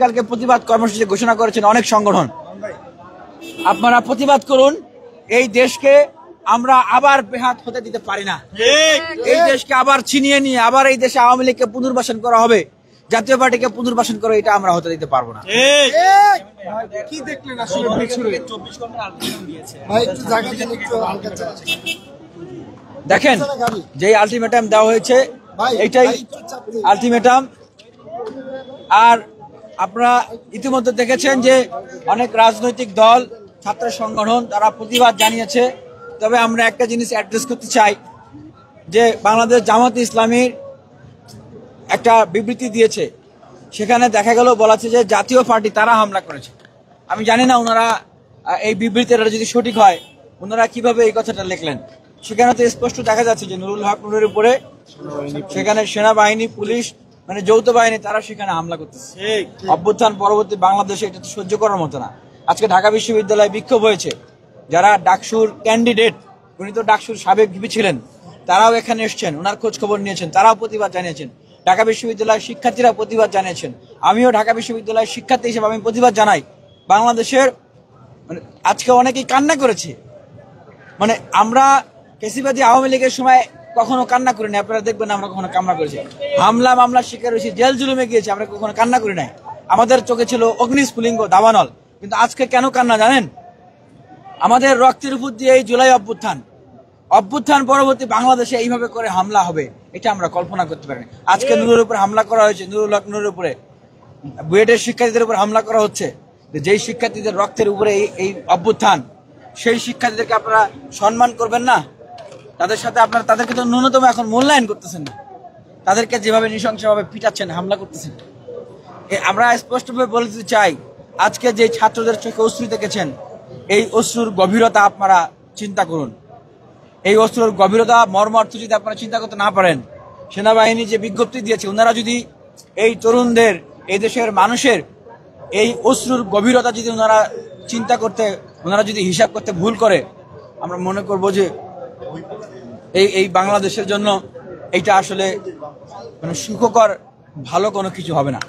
কালকে প্রতিবাদ কর্মসূচি ঘোষণা করেছেন অনেক সংগঠন। আপনারা প্রতিবাদ করুন। এই দেশকে আমরা আবার বেহাত হতে দিতে পারি না। এই দেশকে আবার ছিনিয়ে নিয়ে আবার এই দেশে আওয়ামী লীগকে পুনর্বাসন করা হবে, জাতীয় পার্টিকে পুনর্বাসন করা, এটা আমরা হতে দিতে পারবো না। কি দেখলেন আসলে? দেখেন, যে আলটিমেটাম দেওয়া হয়েছে এইটাই আলটিমেটাম। আর আপনারা ইতিমধ্যে দেখেছেন যে অনেক রাজনৈতিক দল, ছাত্র সংগঠন তারা প্রতিবাদ জানিয়েছে। তবে আমরা একটা জিনিস অ্যাড্রেস করতে চাই যে বাংলাদেশ জামাতে ইসলামীর একটা বিবৃতি দিয়েছে, সেখানে দেখা গেল বলাছে যে জাতীয় পার্টি তারা হামলা করেছে। আমি জানি না ওনারা এই বিবৃতিটা যদি সঠিক হয় ওনারা কিভাবে এই কথাটা লিখলেন। সেখানে তো স্পষ্ট দেখা যাচ্ছে যে নুরুল হক নুরের উপরে সেখানে সেনাবাহিনী, পুলিশ, মানে যৌথ বাহিনী তারা সেখানে হামলা করতেছে। অভ্যুত্থান পরবর্তী বাংলাদেশে এটা তো সহ্য করার মতো না। আজকে ঢাকা বিশ্ববিদ্যালয়ে বিক্ষোভ হয়েছে, যারা ডাকসুর ক্যান্ডিডেট, উনি তো ডাকসুর সাবেক ভিপি ছিলেন, তারাও এখানে এসছেন, ওনার খোঁজ খবর নিয়েছেন, তারাও প্রতিবাদ জানিয়েছেন। ঢাকা বিশ্ববিদ্যালয়ের শিক্ষার্থীরা প্রতিবাদ জানিয়েছেন। আমিও ঢাকা বিশ্ববিদ্যালয়ের শিক্ষার্থী হিসেবে আমি প্রতিবাদ জানাই। বাংলাদেশের মানে আজকে অনেকেই কান্না করেছে। মানে আমরা ফ্যাসিবাদী আওয়ামী লীগের সময় কখনো কান্না করিনি, আপনারা দেখবেন আমরা কখনো কান্না করেছি। হামলা মামলার শিকার হয়েছি, জেল জুলুমে গিয়েছি, আমরা কখনো কান্না করি নাই। আমাদের চোখে ছিল অগ্নিস্ফুলিঙ্গ, দাবানল। কিন্তু আজকে কেন কান্না জানেন? আমাদের রক্তের উপর দিয়ে এই জুলাই অভ্যুত্থান পরবর্তী বাংলাদেশে এইভাবে করে হামলা হবে এটা আমরা কল্পনা করতে পারিনি। আজকে নুরের উপর হামলা করা হয়েছে, নুরুল হক নুরের উপরে, বুয়েটের শিক্ষার্থীদের উপর হামলা করা হচ্ছে। যেই শিক্ষার্থীদের রক্তের উপরে এই অভ্যুত্থান, সেই শিক্ষার্থীদেরকে আপনারা সম্মান করবেন না? তাদের সাথে আপনারা তাদেরকে তো ন্যূনতম এখন মূল্যায়ন করতেছেন না। তাদেরকে যেভাবে নৃশংসভাবে পিটাচ্ছেন, হামলা করতেছেন। আমরা স্পষ্টভাবে বলে দিতে চাই, আজকে যে ছাত্রদের চোখে অশ্রু দেখেছেন, এই অশ্রুর গভীরতা আপনারা চিন্তা করুন। এই অশ্রুর গভীরতা, মর্মার্থ যদি আপনারা চিন্তা করতে না পারেন, সেনাবাহিনী যে বিজ্ঞপ্তি দিয়েছে, ওনারা যদি এই তরুণদের, এই দেশের মানুষের এই অশ্রুর গভীরতা যদি ওনারা চিন্তা করতে, ওনারা যদি হিসাব করতে ভুল করে, আমরা মনে করব যে এই বাংলাদেশের জন্য এইটা আসলে মানে সুখকর ভালো কোনো কিছু হবে না।